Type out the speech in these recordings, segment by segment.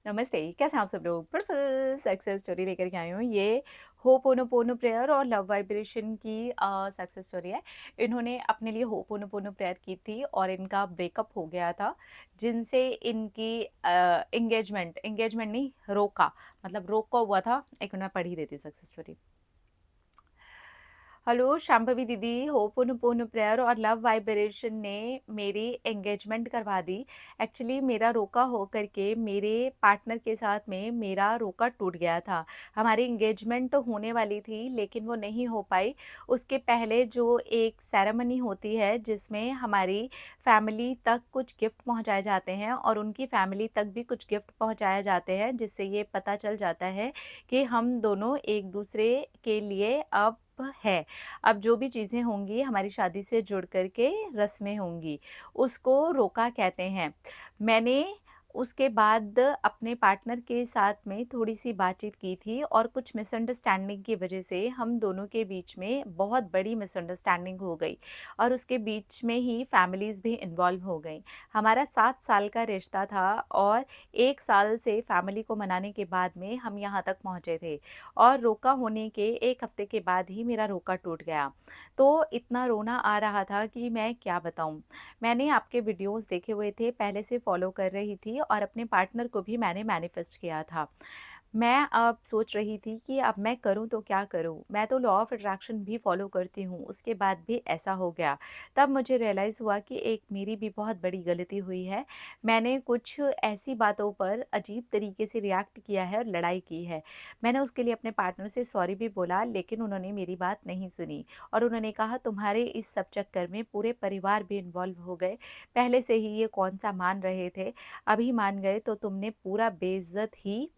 नमस्ते, कैसे हैं आप सब लोग? बिल्कुल सक्सेस स्टोरी लेकर के आई हूँ। ये होपोनोपोनो प्रेयर और लव वाइब्रेशन की सक्सेस स्टोरी है। इन्होंने अपने लिए होपोनोपोनो प्रेयर की थी और इनका ब्रेकअप हो गया था, जिनसे इनकी एंगेजमेंट एंगेजमेंट नहीं, रोका, मतलब रोका हुआ था। एक मिनट मैं पढ़ ही देती हूँ सक्सेस स्टोरी। हेलो शांभवी दीदी, होपोनोपोनो प्रेयर और लव वाइब्रेशन ने मेरी एंगेजमेंट करवा दी। एक्चुअली मेरा रोका हो करके मेरे पार्टनर के साथ में मेरा रोका टूट गया था। हमारी एंगेजमेंट तो होने वाली थी लेकिन वो नहीं हो पाई। उसके पहले जो एक सेरेमनी होती है जिसमें हमारी फैमिली तक कुछ गिफ्ट पहुंचाए जाते हैं और उनकी फैमिली तक भी कुछ गिफ्ट पहुंचाए जाते हैं, जिससे ये पता चल जाता है कि हम दोनों एक दूसरे के लिए अब है। अब जो भी चीज़ें होंगी हमारी शादी से जुड़ कर के रस्में होंगी, उसको रोका कहते हैं। मैंने उसके बाद अपने पार्टनर के साथ में थोड़ी-सी बातचीत की थी और कुछ मिसअंडरस्टैंडिंग की वजह से हम दोनों के बीच में बहुत बड़ी मिसअंडरस्टैंडिंग हो गई और उसके बीच में ही फैमिलीज़ भी इन्वॉल्व हो गईं। हमारा 7 साल का रिश्ता था और 1 साल से फैमिली को मनाने के बाद में हम यहाँ तक पहुँचे थे और रोका होने के 1 हफ्ते के बाद ही मेरा रोका टूट गया। तो इतना रोना आ रहा था कि मैं क्या बताऊँ। मैंने आपके वीडियोज़ देखे हुए थे, पहले से फ़ॉलो कर रही थी और अपने पार्टनर को भी मैंने मैनिफेस्ट किया था। मैं अब सोच रही थी कि अब मैं करूँ तो क्या करूँ? मैं तो लॉ ऑफ़ अट्रैक्शन भी फ़ॉलो करती हूँ, उसके बाद भी ऐसा हो गया। तब मुझे रियलाइज़ हुआ कि एक मेरी भी बहुत बड़ी गलती हुई है। मैंने कुछ ऐसी बातों पर अजीब तरीके से रिएक्ट किया है और लड़ाई की है। मैंने उसके लिए अपने पार्टनर से सॉरी भी बोला, लेकिन उन्होंने मेरी बात नहीं सुनी और उन्होंने कहा तुम्हारे इस सब चक्कर में पूरे परिवार भी इन्वॉल्व हो गए। पहले से ही ये कौन-सा मान रहे थे, अभी मान गए तो तुमने पूरा बेइज़्ज़त ही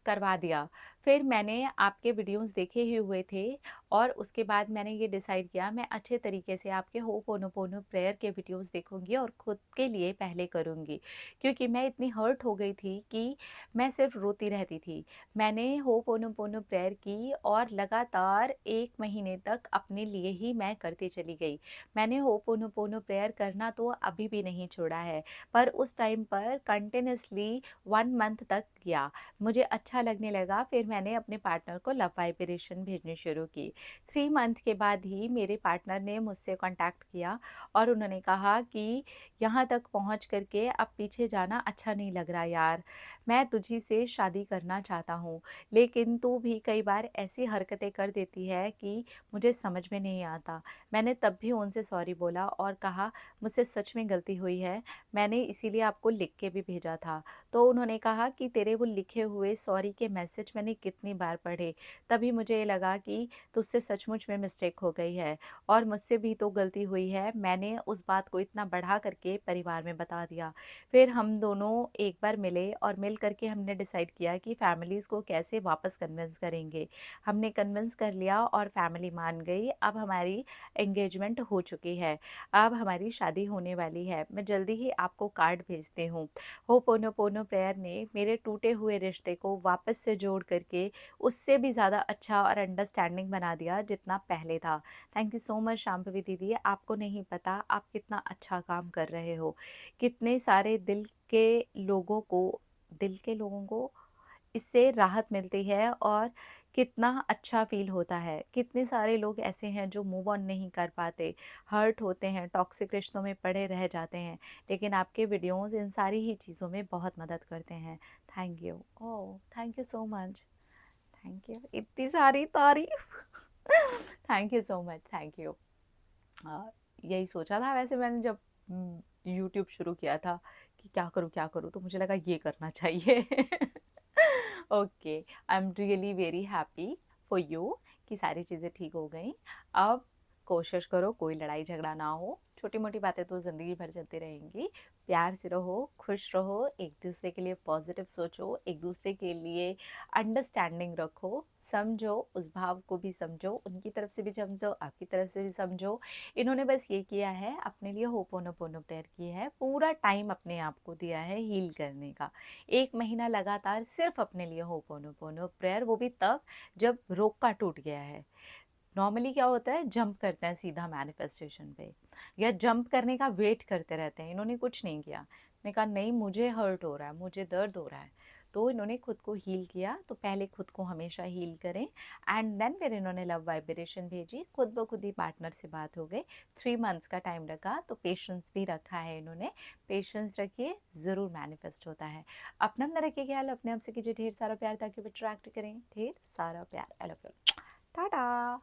करवा दिया। फिर मैंने आपके वीडियोज़ देखे ही हुए थे और उसके बाद मैंने ये डिसाइड किया मैं अच्छे तरीके से आपके होपोनोपोनो प्रेयर के वीडियोज़ देखूँगी और खुद के लिए पहले करूँगी। क्योंकि मैं इतनी हर्ट हो गई थी कि मैं सिर्फ़ रोती रहती थी। मैंने होपोनोपोनो प्रेयर की और लगातार 1 महीने तक अपने लिए ही मैं करती चली गई। मैंने होपोनोपोनो प्रेयर करना तो अभी भी नहीं छोड़ा है, पर उस टाइम पर कंटिन्यूअसली 1 मंथ तक किया। मुझे अच्छा लगने लगा, फिर मैंने अपने पार्टनर को लव वाइब्रेशन भेजनी शुरू की। 3 मंथ के बाद ही मेरे पार्टनर ने मुझसे कॉन्टैक्ट किया और उन्होंने कहा कि यहाँ तक पहुँच कर के अब पीछे जाना अच्छा नहीं लग रहा यार। मैं तुझी से शादी करना चाहता हूँ, लेकिन तू भी कई बार ऐसी हरकतें कर देती है कि मुझे समझ में नहीं आता। मैंने तब भी उनसे सॉरी बोला और कहा मुझसे सच में गलती हुई है, मैंने इसीलिए आपको लिख के भी भेजा था। तो उन्होंने कहा कि तेरे वो लिखे हुए सॉरी के मैसेज मैंने कितनी बार पढ़े, तभी मुझे ये लगा कि तुझसे सचमुच में मिस्टेक हो गई है और मुझसे भी तो गलती हुई है। मैंने उस बात को इतना बढ़ा करके परिवार में बता दिया। फिर हम दोनों एक बार मिले और मिल कर के हमने डिसाइड किया कि फैमिलीज़ को कैसे वापस कन्विंस करेंगे। हमने कन्विंस कर लिया और फैमिली मान गई। अब हमारी एंगेजमेंट हो चुकी है। अब हमारी शादी होने वाली है। मैं जल्दी ही आपको कार्ड भेजती हूँ। होपोनोपोनो प्रेयर ने मेरे टूटे हुए रिश्ते को वापस से जोड़ करके उससे भी ज़्यादा अच्छा और अंडरस्टैंडिंग बना दिया जितना पहले था। Thank you so much Shambhavi दीदी, आपको नहीं पता आप कितना अच्छा काम कर रहे हो। कितने सारे दिल के लोगों को इससे राहत मिलती है और कितना अच्छा फ़ील होता है। कितने सारे लोग ऐसे हैं जो मूव ऑन नहीं कर पाते, हर्ट होते हैं, टॉक्सिक रिश्तों में पड़े रह जाते हैं, लेकिन आपके वीडियोज़ इन सारी ही चीज़ों में बहुत मदद करते हैं। Thank you. Oh! Thank you so much. Thank you. इतनी सारी तारीफ़। Thank you so much, thank you. यही सोचा था वैसे मैंने जब यूट्यूब शुरू किया था कि क्या करूँ? तो मुझे लगा ये करना चाहिए। Okay, I am really very happy for you कि सारी चीज़ें ठीक हो गई। अब कोशिश करो कोई लड़ाई झगड़ा ना हो, छोटी-मोटी बातें तो ज़िंदगी भर चलती रहेंगी। प्यार से रहो, खुश रहो, एक-दूसरे के लिए पॉज़िटिव सोचो, एक-दूसरे के लिए अंडरस्टैंडिंग रखो, समझो, उस भाव को भी समझो, उनकी तरफ से भी समझो, आपकी तरफ से भी समझो। इन्होंने बस ये किया है, अपने लिए होपोनोपोनो प्रेयर की है, पूरा टाइम अपने आप को दिया है हील करने का। 1 महीना लगातार सिर्फ़ अपने लिए होपोनोपोनो प्रेयर, वो भी तब जब रोका टूट गया है। नॉर्मली क्या होता है जंप करते हैं सीधा मैनिफेस्टेशन पे या जंप करने का वेट करते रहते हैं, इन्होंने कुछ नहीं किया। मैंने कहा नहीं मुझे हर्ट हो रहा है, मुझे दर्द हो रहा है। तो इन्होंने खुद को हील किया। तो पहले खुद को हमेशा हील करें एंड देन फिर इन्होंने लव वाइब्रेशन भेजी, खुद ब खुद ही पार्टनर से बात हो गई। 3 मंथ्स का टाइम रखा, तो पेशेंस भी रखा है इन्होंने। पेशेंस रखिए, ज़रूर मैनिफेस्ट होता है। अपना अंदर रखिए ख्याल, अपने आप से कीजिए ढेर सारा प्यार ताकि वो अट्रैक्ट करें ढेर सारा प्यार। I love you, Tata.